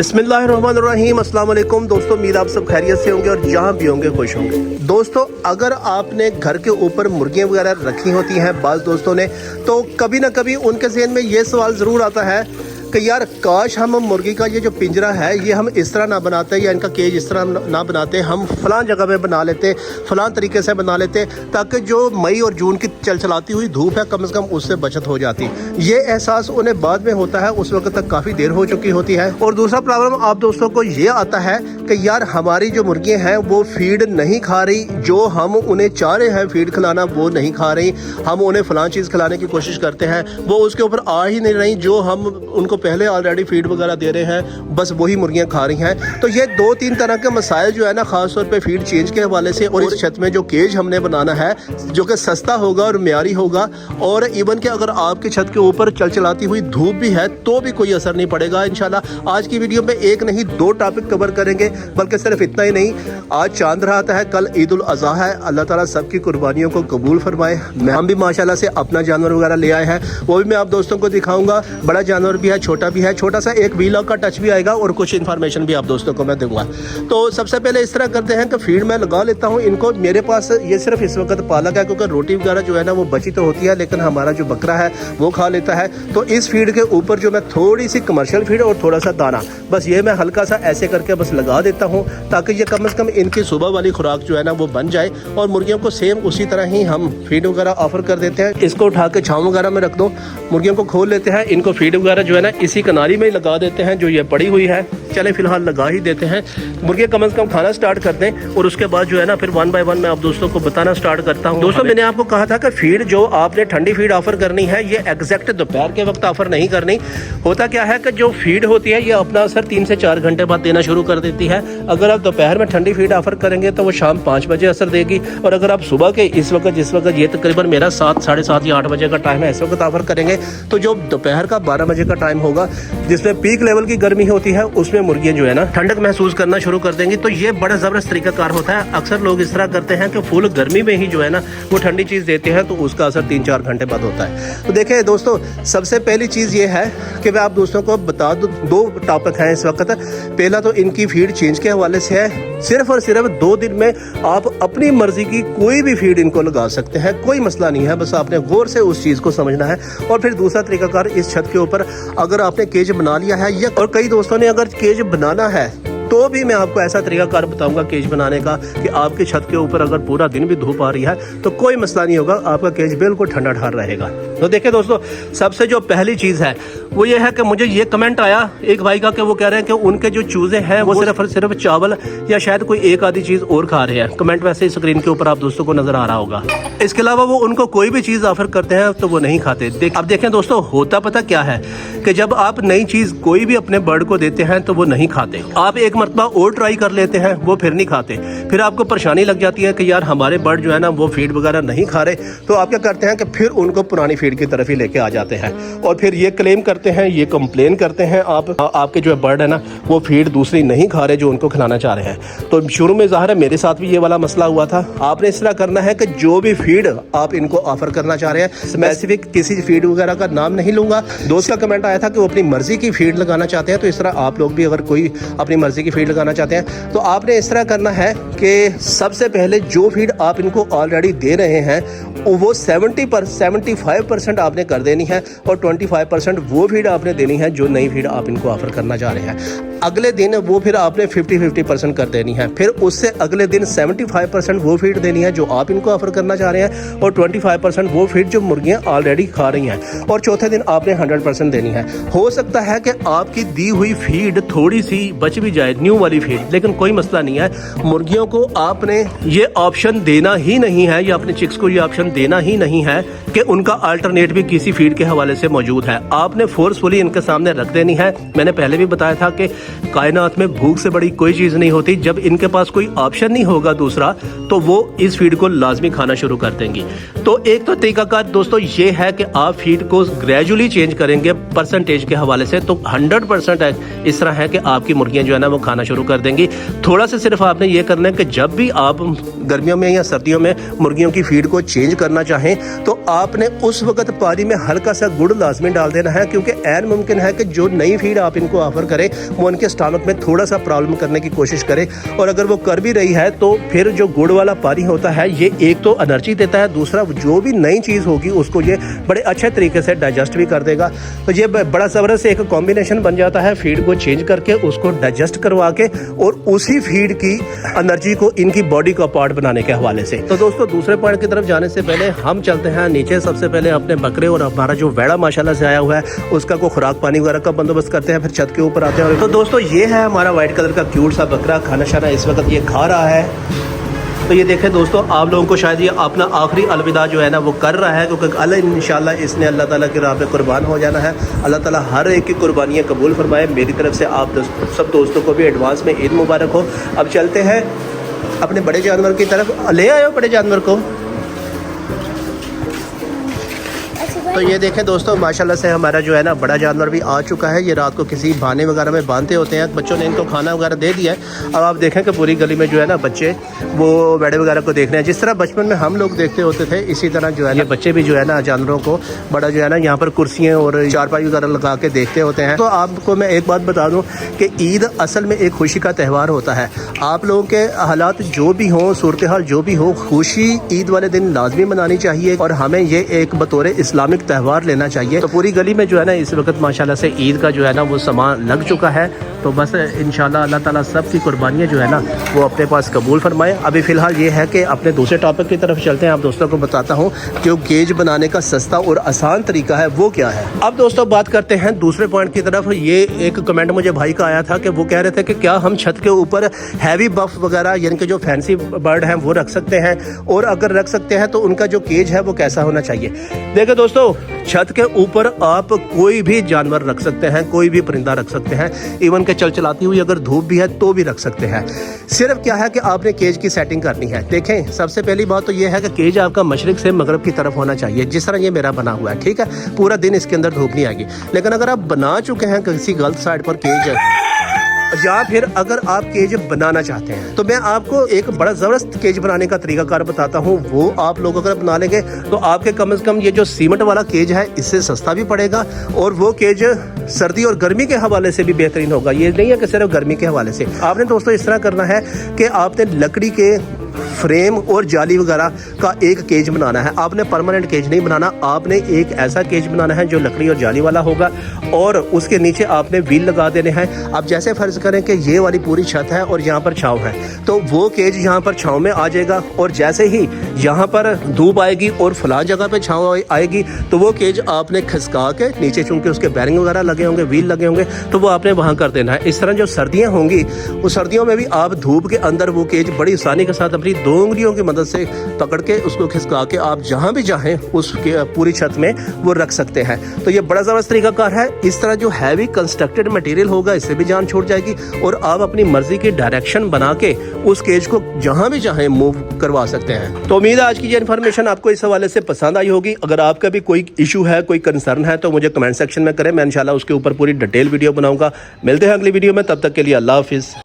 बिस्मिल्लाहिर्रहमानिर्रहीम, अस्सलाम वालेकुम दोस्तों। उम्मीद आप सब खैरियत से होंगे और जहाँ भी होंगे खुश होंगे। दोस्तों, अगर आपने घर के ऊपर मुर्गियाँ वगैरह रखी होती हैं बाज़ दोस्तों ने, तो कभी ना कभी उनके ज़हन में ये सवाल ज़रूर आता है कि यार काश हम मुर्गी का ये जो पिंजरा है ये हम इस तरह ना बनाते या इनका केज इस तरह ना बनाते, हम फ़लाँ जगह पे बना लेते, फ़लाँ तरीके से बना लेते, ताकि जो मई और जून की चलचलाती हुई धूप है कम से कम उससे बचत हो जाती। ये एहसास उन्हें बाद में होता है, उस वक्त तक काफ़ी देर हो चुकी होती है। और दूसरा प्रॉब्लम आप दोस्तों को ये आता है कि यार हमारी जो मुर्गियाँ हैं वो फीड नहीं खा रही, जो हम उन्हें चाह रहे हैं फीड खिलाना वो नहीं खा रही। हम उन्हें फ़लाँ चीज़ खिलाने की कोशिश करते हैं, वो उसके ऊपर आ ही नहीं रही, जो हम उनको पहले ऑलरेडी फीड वगैरह दे रहे हैं बस वही मुर्गियां खा रही हैं। तो ये 2-3 तरह के मसाइल जो है ना, ख़ास तौर पे फीड चेंज के हवाले से, और इस छत में जो केज हमने बनाना है जो कि सस्ता होगा और म्यारी होगा, और इवन कि अगर आपकी छत के ऊपर चलचलाती हुई धूप भी है तो भी कोई असर नहीं पड़ेगा इंशाल्लाह। आज की वीडियो में एक नहीं 2 टॉपिक कवर करेंगे, बल्कि सिर्फ इतना ही नहीं, आज चांद रात है, कल ईद उल अज़हा है। अल्लाह ताला सबकी कुर्बानियों को कबूल फरमाए। हम भी माशाल्लाह से अपना जानवर वगैरह ले आए हैं, वो भी मैं आप दोस्तों को दिखाऊंगा। बड़ा जानवर भी है, छोटा भी है, छोटा सा एक वीलॉग का टच भी आएगा और कुछ इन्फॉर्मेशन भी आप दोस्तों को मैं दूंगा। तो सबसे पहले इस तरह करते हैं कि फीड मैं लगा लेता हूं इनको। मेरे पास ये सिर्फ इस वक्त पालक है, क्योंकि रोटी वगैरह जो है ना वो बची तो होती है, लेकिन हमारा जो बकरा है वो खा लेता है। तो इस फीड के ऊपर जो मैं थोड़ी सी कमर्शियल फीड और थोड़ा सा दाना, बस ये मैं हल्का सा ऐसे करके बस लगा देता हूँ, ताकि ये कम से कम इनकी सुबह वाली खुराक जो है ना वो बन जाए। और मुर्गियों को सेम उसी तरह ही हम फीड वगैरह ऑफर कर देते हैं। इसको उठा के छाँव वगैरह में रख दो, मुर्गियों को खोल लेते हैं, इनको फीड वगैरह जो है ना इसी कनाली में लगा देते हैं जो ये पड़ी हुई है। चले फिलहाल लगा ही देते हैं, मुर्गे कम से कम खाना स्टार्ट कर दें, और उसके बाद जो है ना फिर 1 बाय 1 मैं आप दोस्तों को बताना स्टार्ट करता हूं। दोस्तों, मैंने आपको कहा था कि फीड जो आपने ठंडी फीड ऑफर करनी है ये एग्जैक्ट दोपहर के वक्त ऑफर नहीं करनी। होता क्या है कि जो फीड होती है ये अपना असर 3 से 4 घंटे बाद देना शुरू कर देती है। अगर आप दोपहर में ठंडी फीड ऑफर करेंगे तो वो शाम 5 बजे असर देगी, और अगर आप सुबह के जिस वक्त ये तकरीबन मेरा 7, साढ़े 7 या 8 बजे का टाइम है, इस वक्त ऑफर करेंगे तो जो दोपहर का 12 बजे का टाइम होगा जिसमें पीक लेवल की गर्मी होती है, उसमें मुर्गियां जो है ना ठंडक महसूस करना शुरू कर देंगी। तो ये बड़ा ज़बरदस्त तरीकाकार होता है। अक्सर लोग इस तरह करते हैं कि फुल गर्मी में ही जो है ना वो ठंडी चीज़ देते हैं, तो उसका असर 3-4 घंटे बाद होता है। तो देखें दोस्तों, सबसे पहली चीज़ ये है कि मैं आप दोस्तों को बता दूँ, 2 टॉपिक हैं इस वक्त। पहला तो इनकी फीड चेंज के हवाले से है। सिर्फ और सिर्फ 2 दिन में आप अपनी मर्जी की कोई भी फीड इनको लगा सकते हैं, कोई मसला नहीं है, बस आपने गौर से उस चीज़ को समझना है। और फिर दूसरा तरीकाकार, इस छत के ऊपर अगर आपने केज बना लिया है, या और कई दोस्तों ने अगर केज बनाना है तो भी मैं आपको ऐसा तरीकाकार बताऊंगा केज बनाने का कि आपके छत के ऊपर अगर पूरा दिन भी धूप आ रही है तो कोई मसला नहीं होगा, आपका केज बिल्कुल ठंडा ठार रहेगा। तो देखिए दोस्तों, सबसे जो पहली चीज़ है वो ये है कि मुझे ये कमेंट आया एक भाई का कि वो कह रहे हैं कि उनके जो चूज़े हैं वो सिर्फ और सिर्फ चावल या शायद कोई एक आधी चीज़ और खा रहे हैं। कमेंट वैसे ही स्क्रीन के ऊपर आप दोस्तों को नजर आ रहा होगा। इसके अलावा वो उनको कोई भी चीज़ ऑफर करते हैं तो वो नहीं खाते। अब देखें दोस्तों, होता पता क्या है कि जब आप नई चीज़ कोई भी अपने बर्ड को देते हैं तो वो नहीं खाते। आप एक मरतबा और ट्राई कर लेते हैं, वो फिर नहीं खाते। फिर आपको परेशानी लग जाती है कि यार हमारे बर्ड जो है ना वो फीड वगैरह नहीं खा रहे, तो आप क्या करते हैं कि फिर उनको पुरानी फीड की तरफ ही लेके आ जाते हैं, और फिर ये क्लेम करते हैं, ये कंप्लेन करते हैं आपके जो बर्ड है ना वो फीड दूसरी नहीं खा रहे जो उनको खिलाना चाह रहे हैं। तो शुरू में ज़ाहिर है मेरे साथ भी ये वाला मसला हुआ था। आपने इस तरह करना है कि जो भी फीड आप इनको ऑफर करना चाह रहे हैं, स्पेसिफिक किसी फीड वगैरह का नाम नहीं लूंगा। दोस्त का कमेंट आया था कि वो अपनी मर्जी की फीड लगाना चाहते हैं, तो इस तरह आप लोग भी अगर कोई अपनी मर्जी की फीड लगाना चाहते हैं तो आपने इस तरह करना है कि सबसे पहले जो फीड आप इनको ऑलरेडी दे रहे हैं वो 75% आपने कर देनी है, और 25% वो फीड आपने देनी है जो नई फीड आप इनको ऑफर करना चाह रहे हैं। अगले दिन वो फिर आपने 50% कर देनी है। फिर उससे अगले दिन 75% वो फीड देनी है जो आप इनको ऑफर करना चाह रहे हैं, और 25% वो फीड जो मुर्गियां ऑलरेडी खा रही हैं, और चौथे दिन आपने 100% देनी है। हो सकता है कि आपकी दी हुई फीड थोड़ी सी बच भी जाए, न्यू वाली फीड, लेकिन कोई मसला नहीं है। मुर्गियों को आपने ये ऑप्शन देना ही नहीं है, या अपने चिक्स को ये ऑप्शन देना ही नहीं है कि उनका अल्टरनेट भी किसी फीड के हवाले से मौजूद है। आपने फोर्सफुली इनके सामने रख देनी है। मैंने पहले भी बताया था कि कायनात में भूख से बड़ी कोई चीज़ नहीं होती। जब इनके पास कोई ऑप्शन नहीं होगा दूसरा, तो वो इस फीड को लाजमी खाना शुरू कर देंगी। तो एक तो तरीकाकार दोस्तों ये है कि आप फीड को ग्रेजुअली चेंज करेंगे परसेंटेज के हवाले से, तो 100% इस तरह है कि आपकी मुर्गियां जो है ना वो खाना शुरू कर देंगी। थोड़ा सा सिर्फ आपने ये करना है कि जब भी आप गर्मियों में या सर्दियों में मुर्गियों की फीड को चेंज करना चाहें तो आपने उस वक्त पानी में हल्का सा गुड़ लाजमी डाल देना है, क्योंकि ऐन मुमकिन है कि जो नई फीड आप इनको ऑफर करें वो उनके स्टमक में थोड़ा सा प्रॉब्लम करने की कोशिश करे, और अगर वो कर भी रही है तो फिर जो गुड़ वाला पानी होता है ये एक तो एनर्जी देता है, दूसरा जो भी नई चीज़ होगी उसको ये बड़े अच्छे तरीके से डाइजेस्ट भी कर देगा। तो ये बड़ा ज़बरदस्त एक कॉम्बिनेशन बन जाता है, फीड को चेंज करके उसको डाइजेस्ट करवा के और उसी फीड की एनर्जी को इनकी बॉडी का पार्ट बनाने के हवाले से। तो दोस्तों दूसरे पॉइंट की तरफ जाने से पहले हम चलते हैं नीचे, सबसे पहले अपने बकरे और हमारा जो वेड़ा माशाल्लाह से आया हुआ है उसका को खुराक पानी वगैरह का बंदोबस्त करते हैं, फिर छत के ऊपर आते हैं। तो दोस्तों ये है हमारा व्हाइट कलर का क्यूट सा बकरा, खाना शाना इस वक्त ये खा रहा है। तो ये देखें दोस्तों, आप लोगों को शायद ये अपना आखिरी अलविदा जो है ना वो कर रहा है, क्योंकि कल इंशाल्लाह इसने अल्लाह ताला की राह पे कुर्बान हो जाना है। अल्लाह ताला हर एक की कुर्बानियाँ कबूल फरमाए। मेरी तरफ से आप सब दोस्तों को भी एडवांस में ईद मुबारक हो। अब चलते हैं अपने बड़े जानवर की तरफ। ले आयो बड़े जानवर को। तो ये देखें दोस्तों, माशाल्लाह से हमारा जो है ना बड़ा जानवर भी आ चुका है। ये रात को किसी भाने वगैरह में बांधते होते हैं, बच्चों ने इनको खाना वगैरह दे दिया है। अब आप देखें कि पूरी गली में जो है ना बच्चे वो वेड़े वगैरह को देख रहे हैं। जिस तरह बचपन में हम लोग देखते होते थे, इसी तरह जो है ये बच्चे भी जो है ना जानवरों को बड़ा जो है ना यहाँ पर कुर्सियाँ और चारपाई वगैरह लगा के देखते होते हैं। तो आपको मैं एक बात बता दूँ कि ईद असल में एक खुशी का त्यौहार होता है। आप लोगों के हालात जो भी हों, सूरत हाल जो भी हो, खुशी ईद वाले दिन लाजमी मनानी चाहिए और हमें ये एक बतौर इस्लामिक त्यौहार लेना चाहिए। तो पूरी गली में जो है ना इस वक्त माशाल्लाह से ईद का जो है ना वो सामान लग चुका है। तो बस इंशाल्लाह अल्लाह ताला सब की कुर्बानियाँ जो है ना वो अपने पास कबूल फरमाए। अभी फ़िलहाल ये है कि अपने दूसरे टॉपिक की तरफ चलते हैं। आप दोस्तों को बताता हूँ जो गेज बनाने का सस्ता और आसान तरीका है वो क्या है। अब दोस्तों बात करते हैं दूसरे पॉइंट की तरफ। ये एक कमेंट मुझे भाई का आया था कि वो कह रहे थे कि क्या हम छत के ऊपर हैवी बफ वगैरह यानी कि जो फैंसी बर्ड हैं वो रख सकते हैं, और अगर रख सकते हैं तो उनका जो केज है वो कैसा होना चाहिए। देखो दोस्तों, छत के ऊपर आप कोई भी जानवर रख सकते हैं, कोई भी परिंदा रख सकते हैं, इवन के चलचलाती हुई अगर धूप भी है तो भी रख सकते हैं। सिर्फ क्या है कि आपने केज की सेटिंग करनी है। देखें, सबसे पहली बात तो ये है कि केज आपका मशरिक से मगरब की तरफ होना चाहिए, जिस तरह ये मेरा बना हुआ है, ठीक है। पूरा दिन इसके अंदर धूप नहीं आएगी। लेकिन अगर आप बना चुके हैं किसी गलत साइड पर केज, या फिर अगर आप केज बनाना चाहते हैं, तो मैं आपको एक बड़ा ज़बरदस्त केज बनाने का तरीकाकार बताता हूँ। वो आप लोग अगर बना लेंगे तो आपके कम से कम ये जो सीमेंट वाला केज है इससे सस्ता भी पड़ेगा, और वो केज सर्दी और गर्मी के हवाले से भी बेहतरीन होगा। ये नहीं है कि सिर्फ गर्मी के हवाले से। आपने दोस्तों इस तरह करना है कि आपने लकड़ी के फ्रेम और जाली वगैरह का एक केज बनाना है। आपने परमानेंट केज नहीं बनाना, आपने एक ऐसा केज बनाना है जो लकड़ी और जाली वाला होगा, और उसके नीचे आपने व्हील लगा देने हैं। अब जैसे फर्ज करें कि ये वाली पूरी छत है और यहाँ पर छाँव है, तो वो केज यहाँ पर छाँव में आ जाएगा, और जैसे ही यहाँ पर धूप आएगी और फलां जगह पे छाँव आएगी तो वो केज आपने खिसका के नीचे, चूंकि उसके बैरिंग वगैरह लगे होंगे, व्हील लगे होंगे, तो वो आपने वहाँ कर देना है। इस तरह जो सर्दियाँ होंगी उस सर्दियों में भी आप धूप के अंदर वो केज बड़ी आसानी के साथ अपनी 2 उंगलियों की मदद से पकड़ के उसको खिसका के आप जहां भी चाहें उस पूरी छत में वो रख सकते हैं। तो ये बड़ा ज़बरदस्त तरीकाकार है। इस तरह जो हैवी कंस्ट्रक्टेड मटेरियल होगा इससे भी जान छूट जाएगी, और आप अपनी मर्जी की डायरेक्शन बना के उस केज को जहां भी चाहें मूव करवा सकते हैं। तो उम्मीद है आज की ये इन्फॉर्मेशन आपको इस हवाले से पसंद आई होगी। अगर आपका भी कोई इशू है, कोई कंसर्न है, तो मुझे कमेंट सेक्शन में करें। मैं इंशाल्लाह उसके ऊपर पूरी डिटेल वीडियो बनाऊंगा। मिलते हैं अगली वीडियो में, तब तक के लिए अल्लाह हाफिज़।